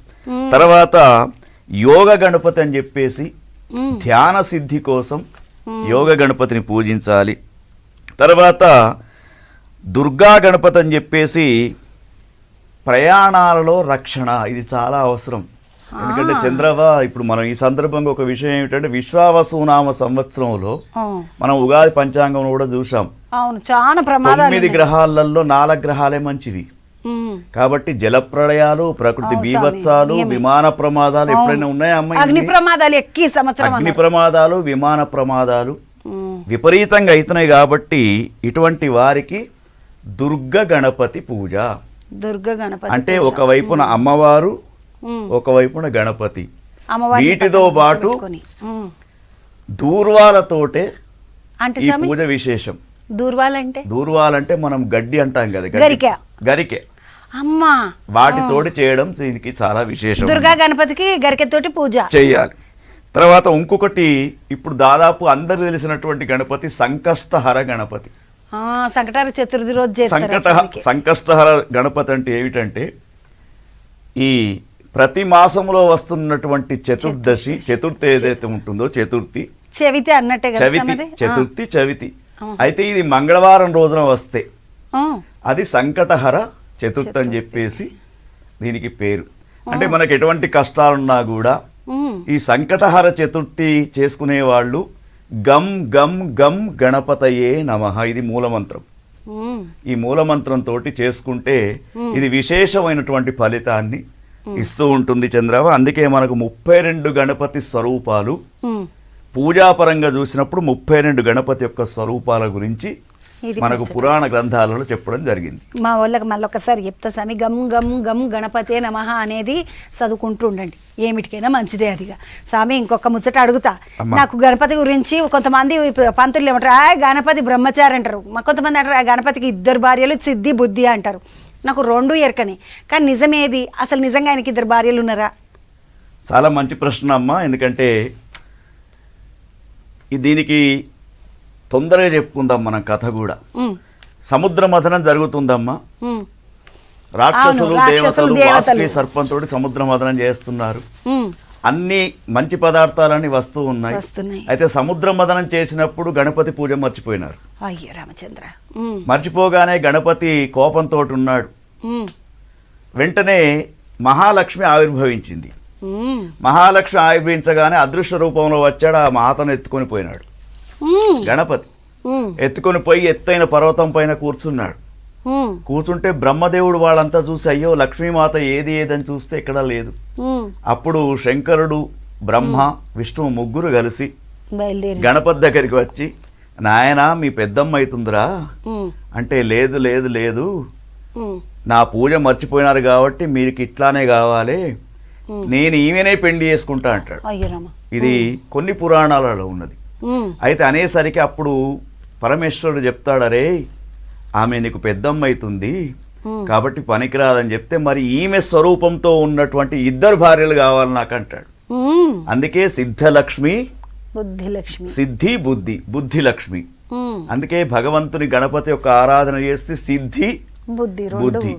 తర్వాత యోగ గణపతి అని చెప్పేసి ధ్యాన సిద్ధి కోసం యోగ గణపతిని పూజించాలి. తర్వాత దుర్గా గణపతి అని చెప్పేసి ప్రయాణాలలో రక్షణ, ఇది చాలా అవసరం. ఎందుకంటే చంద్రవ ఇప్పుడు మనం ఈ సందర్భంగా ఒక విషయం ఏమిటంటే, విశ్వావసునామ సంవత్సరంలో మనం ఉగాది పంచాంగం కూడా చూసాం. 9 గ్రహాలలో 4 గ్రహాలే మంచివి. కాబట్టి జల ప్రళయాలు, ప్రకృతి బీభత్సాలు, విమాన ప్రమాదాలు ఎప్పుడైనా ఉన్నాయా అమ్మాయి? అగ్ని ప్రమాదాలు, విమాన ప్రమాదాలు విపరీతంగా అవుతున్నాయి. కాబట్టి ఇటువంటి వారికి దుర్గ గణపతి పూజ, అంటే ఒకవైపున అమ్మవారు, ఒకవైపున గణపతి, వీటితో పాటు దూర్వాలతోటే ఈ పూజ విశేషం. దూర్వాలంటే మనం గడ్డి అంటాం కదా, గరికె, అమ్మా, వాటితోటి చేయడం దీనికి చాలా విశేషం. దుర్గా గణపతికి గరికెతోటి పూజ చేయాలి. తర్వాత ఇంకొకటి ఇప్పుడు దాదాపు అందరు తెలిసినటువంటి గణపతి సంకష్టహర గణపతి. సంకటహర చతుర్థి రోజు సంకష్టహర గణపతి అంటే ఏమిటంటే, ఈ ప్రతి మాసంలో వస్తున్నటువంటి చతుర్థి ఏదైతే ఉంటుందో, చవితి అన్నట్టే, చవితి అయితే ఇది మంగళవారం రోజున వస్తే అది సంకటహర చతుర్థి అని చెప్పేసి దీనికి పేరు. అంటే మనకు ఎటువంటి కష్టాలున్నా కూడా ఈ సంకటహర చతుర్థి చేసుకునే వాళ్ళు గం గం గం గణపతయే నమః, ఇది మూలమంత్రం. ఈ మూలమంత్రం తోటి చేసుకుంటే ఇది విశేషమైనటువంటి ఫలితాన్ని ఇస్తూ ఉంటుంది చంద్రవ. అందుకే మనకు 32 గణపతి స్వరూపాలు ఉమ్. పూజాపరంగా చూసినప్పుడు 32 గణపతి యొక్క స్వరూపాల గురించి ఇది మనకు పురాణ గ్రంథాలలో చెప్పడం జరిగింది. మా వాళ్ళకి మళ్ళొకసారి చెప్తా స్వామి. గమ్ గమ్ గమ్ గణపతే నమః అనేది చదువుకుంటూ ఉండండి, ఏమిటికైనా మంచిదే అదిగా. స్వామి ఇంకొక ముచ్చట అడుగుతా. నాకు గణపతి గురించి కొంతమంది పంతులు ఏమంటారు, గణపతి బ్రహ్మచారి అంటారు, కొంతమంది అంటారు గణపతికి 2 భార్యలు సిద్ధి బుద్ధి అంటారు. నాకు 2 ఎరకనే, కానీ నిజమేది? అసలు నిజంగా ఆయనకి 2 భార్యలు ఉన్నారా? చాలా మంచి ప్రశ్న అమ్మా. ఎందుకంటే దీనికి తొందరగా చెప్పుకుందాం మనం కథ కూడా. సముద్ర మథనం జరుగుతుందమ్మా. రాక్షసులు దేవతలు వాసుకి సర్పంతోటి సముద్ర మథనం చేస్తున్నారు. అన్ని మంచి పదార్థాలని వస్తూ ఉన్నాయి. అయితే సముద్ర మథనం చేసినప్పుడు గణపతి పూజ మర్చిపోయినారు. అయ్యో రామచంద్ర. మర్చిపోగానే గణపతి కోపంతో ఉన్నాడు. వెంటనే మహాలక్ష్మి ఆవిర్భవించింది. మహాలక్ష్మి ఆవిర్భవించగానే అదృశ్య రూపంలో వచ్చాడు. ఆ మాతను ఎత్తుకొని పోయినాడు గణపతి. ఎత్తుకొని పోయి ఎత్తైన పర్వతం పైన కూర్చున్నాడు. కూర్చుంటే బ్రహ్మదేవుడు వాళ్ళంతా చూసి అయ్యో లక్ష్మీమాత ఏది ఏదని చూస్తే ఎక్కడా లేదు. అప్పుడు శంకరుడు, బ్రహ్మ, విష్ణువు ముగ్గురు కలిసి గణపతి దగ్గరికి వచ్చి, నాయనా మీ పెద్దమ్మ అవుతుందిరా అంటే, లేదు లేదు లేదు, నా పూజ మర్చిపోయినారు కాబట్టి మీకు ఇట్లానే కావాలి, నేను ఈమెనే పెళ్లి చేసుకుంటా అంటాడు. ఇది కొన్ని పురాణాలలో ఉన్నది. అయితే అనేసరికి అప్పుడు పరమేశ్వరుడు చెప్తాడు, అరే ఆమె నీకు పెద్దమ్మ అవుతుంది కాబట్టి పనికిరాదని చెప్తే, మరి ఈమె స్వరూపంతో ఉన్నటువంటి 2 భార్యలు కావాలి నాకు అంటాడు. అందుకే సిద్ధలక్ష్మి, బుద్ధిలక్ష్మి, సిద్ధి బుద్ధి, బుద్ధిలక్ష్మి. అందుకే భగవంతుని గణపతి యొక్క ఆరాధన చేస్తే సిద్ధి బుద్ధి.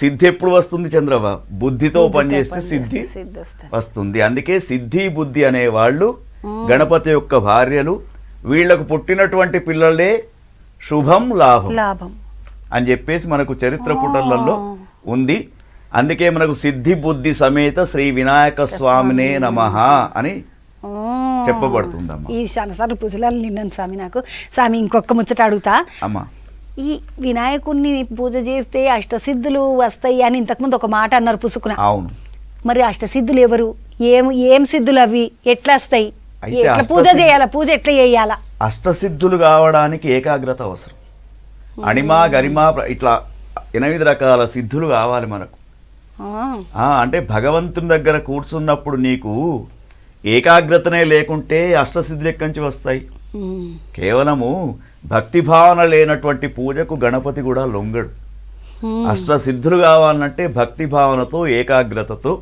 సిద్ధి ఎప్పుడు వస్తుంది చంద్రబా? బుద్ధితో పనిచేస్తే సిద్ధి వస్తుంది. అందుకే సిద్ధి బుద్ధి అనే వాళ్ళు గణపతి యొక్క భార్యలు. వీళ్లకు పుట్టినటువంటి పిల్లలే శుభం లాభం అని చెప్పేసి మనకు చరిత్ర పుటలలో ఉంది. అందుకే మనకు సిద్ధి బుద్ధి సమేత శ్రీ వినాయక స్వామినే నమః అని చెప్పబడుతుందమ్మా. ఈ శానసార్లు పూజలు నిన్నాను స్వామి. నాకు స్వామి ఇంకొక ముచ్చట అడుగుతా అమ్మా. ఈ వినాయకుడిని పూజ చేస్తే అష్టసిద్ధులు వస్తాయి అని ఇంతకుముందు ఒక మాట అన్నారు పుసుకున. అవును. మరి అష్టసిద్ధులు ఎవరు? ఏం సిద్ధులు అవి? ఎట్లా వస్తాయి? ఎట్లా పూజ చేయాలా? పూజ ఎట్లా చేయాలా? అష్టసిద్ధులు కావడానికి ఏకాగ్రత అవసరం. అణిమా గరిమా ఇట్లా 8 రకాల సిద్ధులు కావాలి మనకు. అంటే భగవంతుని దగ్గర కూర్చున్నప్పుడు నీకు ఏకాగ్రతనే లేకుంటే అష్టసిద్ధులు ఎక్కడి నుంచి వస్తాయి? కేవలము భక్తి భావన లేనటువంటి పూజకు గణపతి కూడా లొంగడు. అష్టసిద్ధులు కావాలంటే భక్తి భావనతో ఏకాగ్రతతో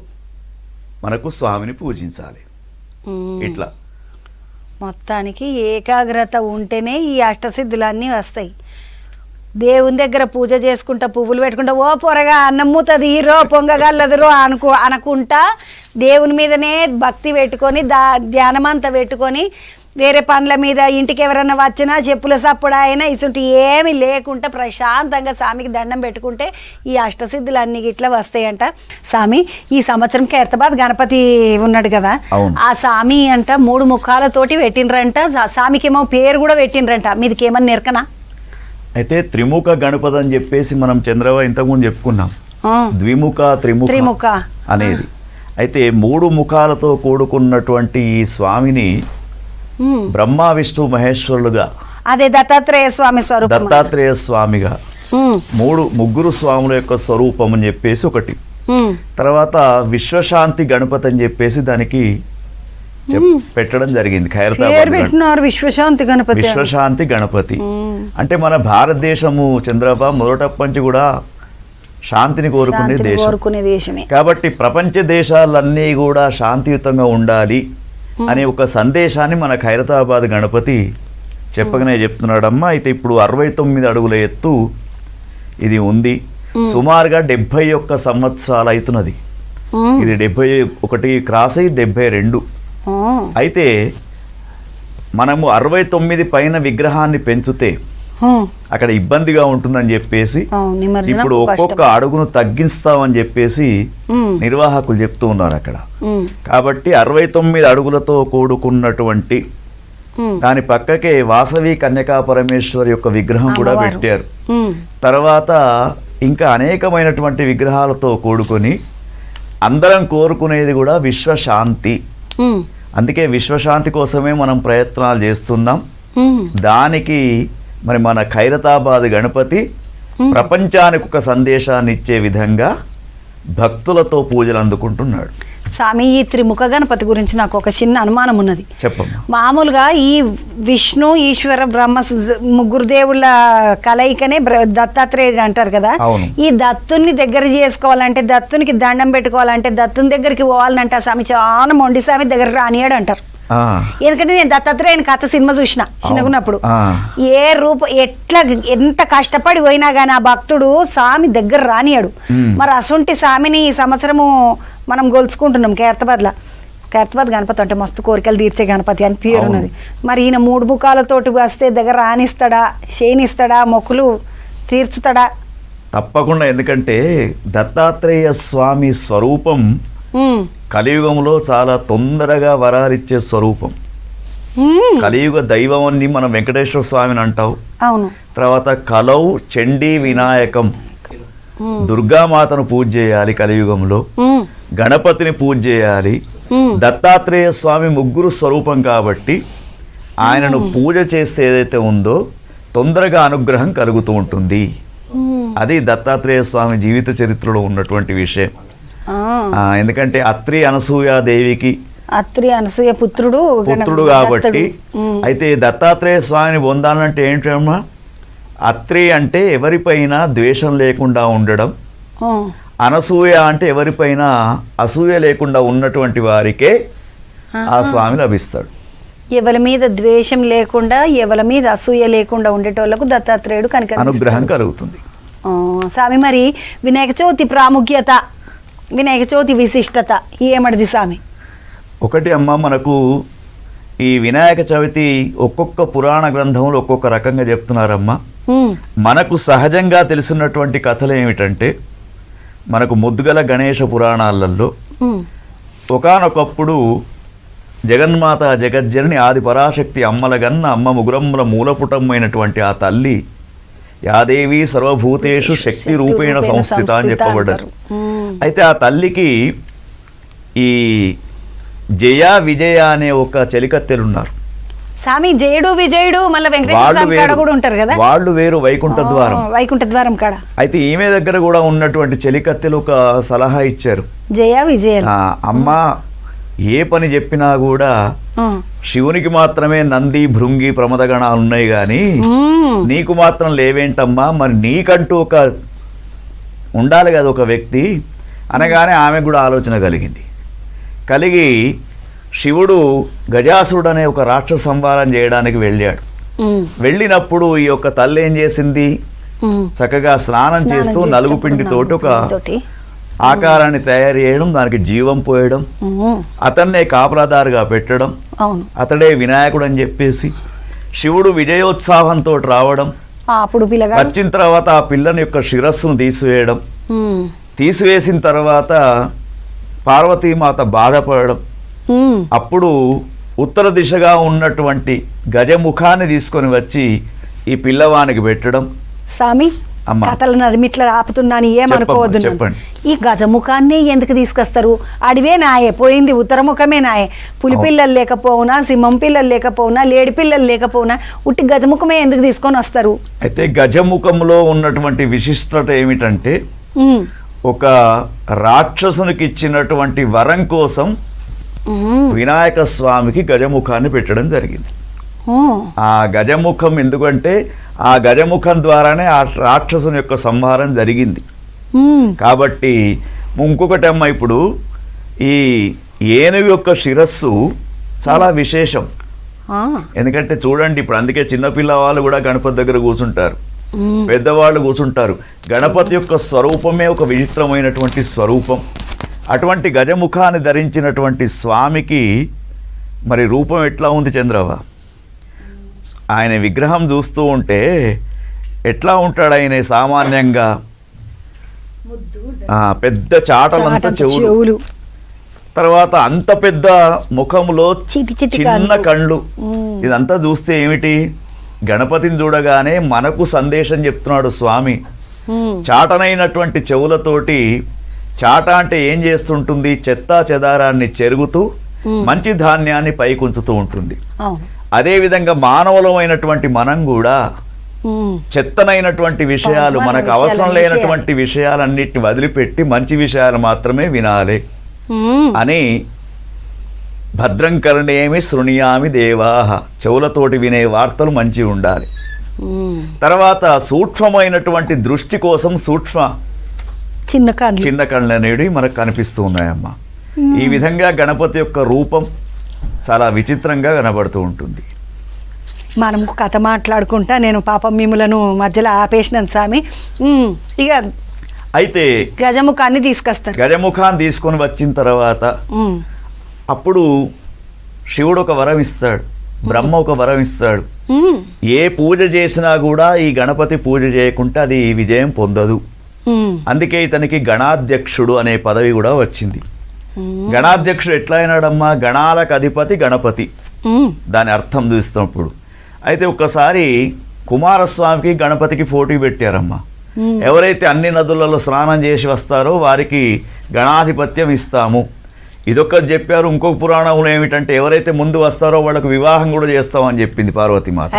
మనకు స్వామిని పూజించాలి. ఇట్లా మొత్తానికి ఏకాగ్రత ఉంటేనే ఈ అష్టసిద్ధులన్నీ వస్తాయి. దేవుని దగ్గర పూజ చేసుకుంటా, పువ్వులు పెట్టుకుంటా, ఓ పొరగా అన్నమ్ముతుంది రో పొంగగల్లదురో అనుకుంటా దేవుని మీదనే భక్తి పెట్టుకొని ధ్యానమంతా పెట్టుకొని వేరే పనుల మీద ఇంటికి ఎవరన్నా వచ్చినా చెప్పుల సప్పుడు అయినా ఇసుంటి ఏమి లేకుండా ప్రశాంతంగా స్వామికి దండం పెట్టుకుంటే ఈ అష్టసిద్ధులు ఇట్లా వస్తాయంట. స్వామి ఈ సంవత్సరం ఖైరతాబాద్ గణపతి ఉన్నాడు కదా, ఆ స్వామి అంట 3 ముఖాలతోటి పెట్టినరంట. స్వామికి ఏమో పేరు కూడా పెట్టినరంట. మీదికి ఏమన్నా నెరకనా? అయితే త్రిముఖ గణపతి అని చెప్పేసి మనం చంద్రవ ఇంతకుముందు చెప్పుకున్నాం. ద్విముఖ త్రిముఖ అనేది. అయితే 3 ముఖాలతో కూడుకున్నటువంటి ఈ స్వామిని బ్రహ్మ విష్ణు మహేశ్వరులుగా, అదే దత్తాత్రేయ స్వామి స్వరూపం, దత్తాత్రేయ స్వామిగా 3 స్వాముల యొక్క స్వరూపం అని చెప్పేసి ఒకటి. తర్వాత విశ్వశాంతి గణపతి అని చెప్పేసి దానికి పెట్టడం జరిగింది. ఖైరతాబాద్ విశ్వశాంతి గణపతి. విశ్వశాంతి గణపతి అంటే మన భారతదేశము చంద్రబా మొదటప్పంచి కూడా శాంతిని కోరుకునే దేశమే కాబట్టి ప్రపంచ దేశాలన్నీ కూడా శాంతియుతంగా ఉండాలి అనే ఒక సందేశాన్ని మన ఖైరతాబాద్ గణపతి చెప్పగానే చెప్తున్నాడమ్మా. అయితే ఇప్పుడు 69 అడుగుల ఎత్తు ఇది ఉంది. సుమారుగా 71 సంవత్సరాలు అవుతున్నది. ఇది 71 క్రాస్ అయ్యి 72. అయితే మనము 69 పైన విగ్రహాన్ని పెంచితే అక్కడ ఇబ్బందిగా ఉంటుందని చెప్పేసి ఇప్పుడు ఒక్కొక్క అడుగును తగ్గిస్తామని చెప్పేసి నిర్వాహకులు చెప్తూ ఉన్నారు అక్కడ. కాబట్టి 69 అడుగులతో కూడుకున్నటువంటి దాని పక్కకే వాసవి కన్యకా పరమేశ్వరి యొక్క విగ్రహం కూడా పెట్టారు. తర్వాత ఇంకా అనేకమైనటువంటి విగ్రహాలతో కూడుకొని అందరం కోరుకునేది కూడా విశ్వశాంతి. ఉమ్, అందుకే విశ్వశాంతి కోసమే మనం ప్రయత్నాలు చేస్తున్నాం. ఉమ్. దానికి మరి మన ఖైరతాబాద్ గణపతి ప్రపంచానికి ఒక సందేశాన్ని ఇచ్చే విధంగా భక్తులతో పూజలు అందుకుంటున్నాడు. స్వామి, ఈ త్రిముఖ గణపతి గురించి నాకు ఒక చిన్న అనుమానం ఉన్నది. చెప్పమ్మా. మామూలుగా ఈ విష్ణు, ఈశ్వర, బ్రహ్మ ముగ్గురు దేవుళ్ళ కలయికనే దత్తాత్రేయుడు అంటారు కదా. అవును. ఈ దత్తుని దగ్గర చేసుకోవాలంటే, దత్తునికి దండం పెట్టుకోవాలంటే, దత్తుని దగ్గరికి పోవాలంటే ఆ స్వామి చాలా మొండి స్వామి దగ్గర రానియాడు అంటారు. ఎందుకంటే నేను దత్తాత్రేయుని కథ సినిమా చూసిన చిన్నగున్నప్పుడు. ఏ ఎట్లా ఎంత కష్టపడి పోయినా గానీ ఆ భక్తుడు స్వామి దగ్గర రానియాడు. మరి అసొంటి స్వామిని ఈ సంవత్సరము మనం గొలుచుకుంటున్నాం ఖైరతాబాద్ గణపతి అంటే మస్తు కోరికలు తీర్చే గణపతి అని పేరు ఉన్నది. మరి ఈయన 3 ముఖాలతోటి వస్తే దగ్గర రానిస్తాడా, చేయనిస్తాడా, మొక్కులు తీర్చుతాడా? తప్పకుండా. ఎందుకంటే దత్తాత్రేయ స్వామి స్వరూపం కలియుగంలో చాలా తొందరగా వరాలిచ్చే స్వరూపం. కలియుగ దైవం అని మనం వెంకటేశ్వర స్వామిని అంటావు. అవును. తర్వాత కలౌ చండీ వినాయకం, దుర్గామాతను పూజ చేయాలి కలియుగంలో, గణపతిని పూజ చేయాలి. దత్తాత్రేయ స్వామి ముగ్గురు స్వరూపం కాబట్టి ఆయనను పూజ చేస్తే ఏదైతే ఉందో తొందరగా అనుగ్రహం కలుగుతూ ఉంటుంది. అది దత్తాత్రేయ స్వామి జీవిత చరిత్రలో ఉన్నటువంటి విషయం. ఎందుకంటే అత్రి అనసూయాదేవికి పుత్రుడు కాబట్టి. అయితే దత్తాత్రేయ స్వామిని పొందాలంటే ఏంటమ్మా? అత్రి అంటే ఎవరిపైన ద్వేషం లేకుండా ఉండడం, అనసూయ అంటే ఎవరిపైన అసూయ లేకుండా ఉన్నటువంటి వారికే ఆ స్వామి లభిస్తాడు. ఎవరి మీద ద్వేషం లేకుండా, ఎవరి మీద అసూయ లేకుండా ఉండేటోళ్లకు దత్తాత్రేయుడు కనుక అనుగ్రహం కలుగుతుంది. స్వామి, మరి వినాయక చవితి ప్రాముఖ్యత, వినాయక చవితి విశిష్టత ఏమడిది స్వామి? ఒకటి అమ్మ, మనకు ఈ వినాయక చవితి ఒక్కొక్క పురాణ గ్రంథంలో ఒక్కొక్క రకంగా చెప్తున్నారమ్మా. మనకు సహజంగా తెలిసినటువంటి కథలు ఏమిటంటే, మనకు ముద్దుగల గణేష పురాణాలలో ఒకానొకప్పుడు జగన్మాత జగజ్జనని ఆది పరాశక్తి అమ్మలగన్న అమ్మ ముగురమ్మల మూలపుటమైనటువంటి ఆ తల్లి యాదేవి సర్వభూతేషు శక్తి రూపేణ సంస్థిత అని చెప్పబడ్డారు. అయితే ఆ తల్లికి ఈ జయ విజయ అనే ఒక చెలికత్తెలున్నారు. స్వామి జయుడు విజయుడు మళ్ళీ వెంకటేశ్వర స్వామి కాడ కూడా ఉంటారు కదా. వాళ్ళు వేరు, వైకుంఠ ద్వారం కాడ. అయితే ఈమె దగ్గర కూడా ఉన్నటువంటి చెలికత్తెలు ఒక సలహా ఇచ్చారు. జయ విజయ అమ్మ, ఏ పని చెప్పినా కూడా శివునికి మాత్రమే నంది భృంగి ప్రమదగణాలు ఉన్నాయి కానీ నీకు మాత్రం లేవేంటమ్మా, మరి నీకంటూ ఒక ఉండాలి కదా ఒక వ్యక్తి అనగానే ఆమె కూడా ఆలోచన కలిగి శివుడు గజాసురుడు అనే ఒక రాక్షస సంహారం చేయడానికి వెళ్ళాడు. వెళ్ళినప్పుడు ఈ యొక్క తల్లి ఏం చేసింది, చక్కగా స్నానం చేస్తూ నలుగు పిండితోటి ఒక ఆకారాన్ని తయారు చేయడం, దానికి జీవం పోయడం, అతన్నే కాపలాదారుగా పెట్టడం, అతడే వినాయకుడు అని చెప్పేసి శివుడు విజయోత్సాహంతో రావడం, వచ్చిన తర్వాత ఆ పిల్లని యొక్క శిరస్సును తీసివేయడం, తీసివేసిన తర్వాత పార్వతీమాత బాధపడడం, అప్పుడు ఉత్తర దిశగా ఉన్నటువంటి గజముఖాన్ని తీసుకొని వచ్చి ఈ పిల్లవానికి పెట్టడం. స్వామి, కథలు నడిమిట్లా ఆపుతున్నాను, ఏమనుకోవద్దు. చెప్పండి. ఈ గజముఖాన్ని ఎందుకు తీసుకొస్తారు? అడివే నాయే పోయింది, ఉత్తరముఖమే నాయే. పులి పిల్లలు లేకపోవునా, సింహం పిల్లలు లేకపోవునా, లేడి పిల్లలు లేకపోవునా, ఉట్టి గజముఖమే ఎందుకు తీసుకొని వస్తారు? అయితే గజముఖంలో ఉన్నటువంటి విశిష్టత ఏమిటంటే, ఒక రాక్షసునికి ఇచ్చినటువంటి వరం కోసం వినాయక స్వామికి గజముఖాన్ని పెట్టడం జరిగింది. ఆ గజముఖం ఎందుకంటే ఆ గజముఖం ద్వారానే ఆ రాక్షసుని యొక్క సంహారం జరిగింది కాబట్టి. ఇంకొకటి అమ్మ, ఇప్పుడు ఈ ఏనుగు యొక్క శిరస్సు చాలా విశేషం. ఎందుకంటే చూడండి, ఇప్పుడు అందుకే చిన్నపిల్లవాళ్ళు కూడా గణపతి దగ్గర కూర్చుంటారు, పెద్దవాళ్ళు కూర్చుంటారు. గణపతి యొక్క స్వరూపమే ఒక విచిత్రమైనటువంటి స్వరూపం. అటువంటి గజముఖాన్ని ధరించినటువంటి స్వామికి మరి రూపం ఎట్లా ఉంది చంద్రవ? ఆయన విగ్రహం చూస్తూ ఉంటే ఎట్లా ఉంటాడు ఆయన? సామాన్యంగా పెద్ద చాటలంతా చెవులు, తర్వాత అంత పెద్ద ముఖంలో చిన్న కళ్ళు. ఇదంతా చూస్తే ఏమిటి? గణపతిని చూడగానే మనకు సందేశం చెప్తున్నాడు స్వామి. చాటనైనటువంటి చెవులతోటి చాట అంటే ఏం చేస్తుంటుంది? చెత్తా చెదారాన్ని చెరుగుతూ మంచి ధాన్యాన్ని పైకుంచుతూ ఉంటుంది. అవును. అదేవిధంగా మానవులమైనటువంటి మనం కూడా చెత్తనైనటువంటి విషయాలు, మనకు అవసరం లేనటువంటి విషయాలన్నిటిని వదిలిపెట్టి మంచి విషయాలు మాత్రమే వినాలి అని భద్రం కర్ణేమి శృణుయామి దేవాహ, చెవులతోటి వినే వార్తలు మంచి ఉండాలి. తర్వాత సూక్ష్మమైనటువంటి దృష్టి కోసం చిన్న కళ్ళు అనేవి మనకు కనిపిస్తూ ఉన్నాయమ్మా. ఈ విధంగా గణపతి యొక్క రూపం చాలా విచిత్రంగా కనబడుతూ ఉంటుంది. మనం కథ మాట్లాడుకుంటా నేను పాపం మిమ్మలను మధ్యలో ఆపేసినాను స్వామి. ఇక అయితే గజముఖాన్ని తీసుకొస్తారు. గజముఖాన్ని తీసుకొని వచ్చిన తర్వాత అప్పుడు శివుడు ఒక వరం ఇస్తాడు, బ్రహ్మ ఒక వరం ఇస్తాడు. ఏ పూజ చేసినా కూడా ఈ గణపతి పూజ చేయకుంటే అది విజయం పొందదు. అందుకే ఇతనికి గణాధ్యక్షుడు అనే పదవి కూడా వచ్చింది. గణాధ్యక్షుడు ఎట్లా అయినాడమ్మా? గణాలకు అధిపతి గణపతి, దాని అర్థం చూస్తున్నప్పుడు. అయితే ఒక్కసారి కుమారస్వామికి గణపతికి పోటీ పెట్టారమ్మా. ఎవరైతే అన్ని నదులలో స్నానం చేసి వస్తారో వారికి గణాధిపత్యం ఇస్తాము, ఇదొక్కటి చెప్పారు. ఇంకొక పురాణంలో ఏమిటంటే ఎవరైతే ముందు వస్తారో వాళ్ళకు వివాహం కూడా చేస్తామని చెప్పింది పార్వతీమాత.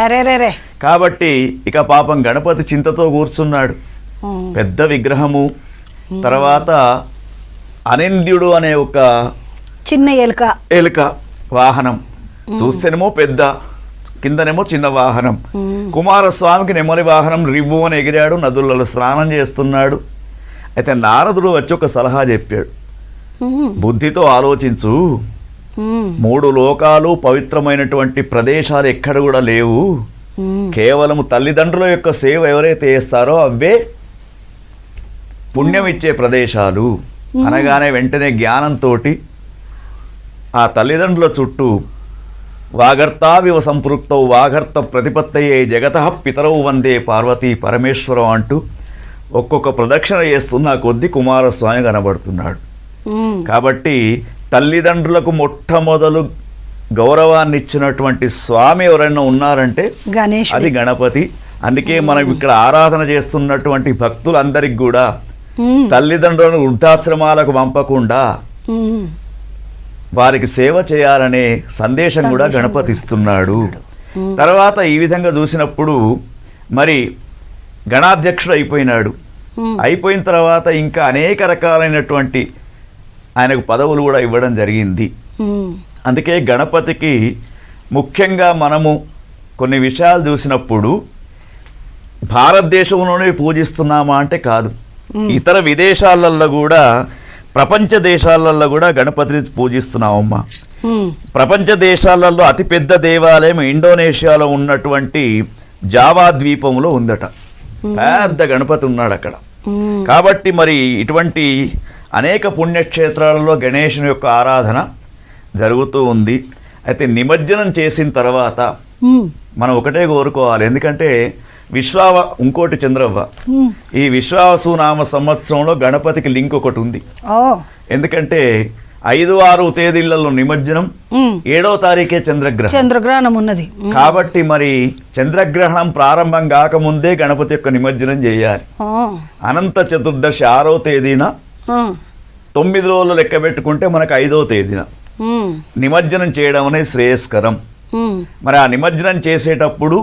కాబట్టి ఇక పాపం గణపతి చింతతో కూర్చున్నాడు. పెద్ద విగ్రహము, తర్వాత అనింద్యుడు అనే ఒక చిన్న ఎలుక వాహనం, చూస్తేనేమో పెద్ద, కిందనేమో చిన్న వాహనం. కుమారస్వామికి నెమలి వాహనం రివ్వు అని ఎగిరాడు, నదులలో స్నానం చేస్తున్నాడు. అయితే నారదుడు వచ్చి ఒక సలహా చెప్పాడు, బుద్ధితో ఆలోచించు, 3 లోకాలు పవిత్రమైనటువంటి ప్రదేశాలు ఎక్కడ కూడా లేవు. కేవలం తల్లిదండ్రుల యొక్క సేవ ఎవరైతే చేస్తారో అవే పుణ్యం ఇచ్చే ప్రదేశాలు అనగానే వెంటనే జ్ఞానంతో ఆ తల్లిదండ్రుల చుట్టూ వాగర్తావివ సంపృక్తౌ వాగర్త ప్రతిపత్తయే జగతః పితరౌ వందే పార్వతీ పరమేశ్వరం అంటూ ఒక్కొక్క ప్రదక్షిణ చేస్తున్న కొద్ది కుమారస్వామి కనబడుతున్నాడు. కాబట్టి తల్లిదండ్రులకు మొట్టమొదలు గౌరవాన్ని ఇచ్చినటువంటి స్వామి ఎవరైనా ఉన్నారంటే అది గణపతి. అందుకే మనం ఇక్కడ ఆరాధన చేస్తున్నటువంటి భక్తులందరికీ కూడా తల్లిదండ్రులను వృద్ధాశ్రమాలకు పంపకుండా వారికి సేవ చేయాలనే సందేశం కూడా గణపతి ఇస్తున్నాడు. తర్వాత ఈ విధంగా చూసినప్పుడు మరి గణాధ్యక్షుడు అయిపోయినాడు. అయిపోయిన తర్వాత ఇంకా అనేక రకాలైనటువంటి ఆయనకు పదవులు కూడా ఇవ్వడం జరిగింది. అందుకే గణపతికి ముఖ్యంగా మనము కొన్ని విషయాలు చూసినప్పుడు భారతదేశంలోనే పూజిస్తున్నామా అంటే కాదు, ఇతర విదేశాలలో కూడా, ప్రపంచ దేశాలలో కూడా గణపతిని పూజిస్తున్నామమ్మా. ప్రపంచ దేశాలలో అతిపెద్ద దేవాలయం ఇండోనేషియాలో ఉన్నటువంటి జావా ద్వీపంలో ఉందట. పెద్ద గణపతి ఉన్నాడు అక్కడ. కాబట్టి మరి ఇటువంటి అనేక పుణ్యక్షేత్రాలలో గణేశుని యొక్క ఆరాధన జరుగుతూ ఉంది. అయితే నిమజ్జనం చేసిన తర్వాత మనం ఒకటే కోరుకోవాలి, ఎందుకంటే ఇంకోటి చంద్రవ్వ, ఈ విశ్వావసు నామ సంవత్సరంలో గణపతికి లింక్ ఒకటి ఉంది. ఎందుకంటే 5-6 తేదీలలో నిమజ్జనం, 7వ తారీఖే చంద్రగ్రహణం ఉన్నది. కాబట్టి మరి చంద్రగ్రహణం ప్రారంభం కాకముందే గణపతి యొక్క నిమజ్జనం చేయాలి. అనంత చతుర్దశి 6వ తేదీన 9 రోజులు లెక్క పెట్టుకుంటే మనకు 5వ తేదీన నిమజ్జనం చేయడం అనేది శ్రేయస్కరం. మరి ఆ నిమజ్జనం చేసేటప్పుడు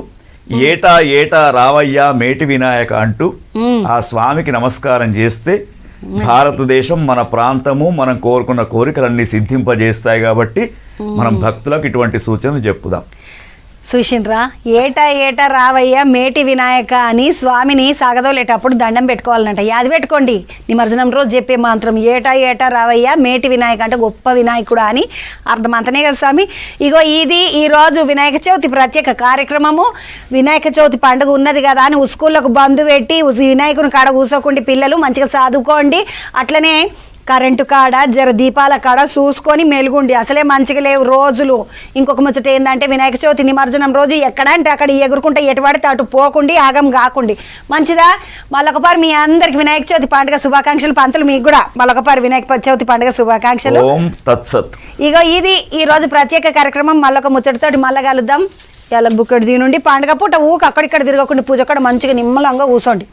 ఏటా ఏటా రావయ్యా మేటి వినాయక అంటూ ఆ స్వామికి నమస్కారం చేస్తే భారతదేశం, మన ప్రాంతము, మనం కోరుకున్న కోరికలన్నీ సిద్ధింపజేస్తాయి. కాబట్టి మనం భక్తులకు ఇటువంటి సూచనలు చెప్పుదాం. చూసిండ్రా, ఏటా ఏటా రావయ్యా మేటి వినాయక అని స్వామిని సాగదోలేటప్పుడు దండం పెట్టుకోవాలంట. యాది పెట్టుకోండి, నిమజ్జనం రోజు చెప్పే మంత్రం ఏటా ఏటా రావయ్యా మేటి వినాయక అంటే గొప్ప వినాయకుడు అని అర్థం. అంతనే కదా స్వామి. ఇగో ఇది ఈరోజు వినాయక చవితి ప్రత్యేక కార్యక్రమము. వినాయక చవితి పండుగ ఉన్నది కదా అని స్కూళ్ళకు బంద్ పెట్టి వినాయకుని కాడ కూర్చోకుండా పిల్లలు మంచిగా చదువుకోండి. అట్లనే కరెంటు కాడ జర దీపాల కాడ చూసుకొని మెలుగుండి. అసలే మంచిగా లేవు రోజులు. ఇంకొక ముచ్చట ఏంటంటే వినాయక చవితి నిమజ్జనం రోజు ఎక్కడంటే అక్కడ ఎగురుకుంటే ఎటు పడితే అటు పోకుండి, ఆగం కాకుండి. మంచిదా? మళ్ళొకపారి మీ అందరికి వినాయక చవితి పండుగ శుభాకాంక్షలు. పంతులు మీకు కూడా మళ్ళొకపారి వినాయక చవితి పండుగ శుభాకాంక్షలు. ఇగో ఇది ఈ రోజు ప్రత్యేక కార్యక్రమం. మళ్ళొక ముచ్చటతోటి మళ్ళా కలుద్దాం. ఇలా బుక్కడి దీని నుండి పండుగ పూట ఊక అక్కడిక్కడ తిరగకుండా పూజ కూడా మంచిగా నిమ్మలంగా కూర్చోండి.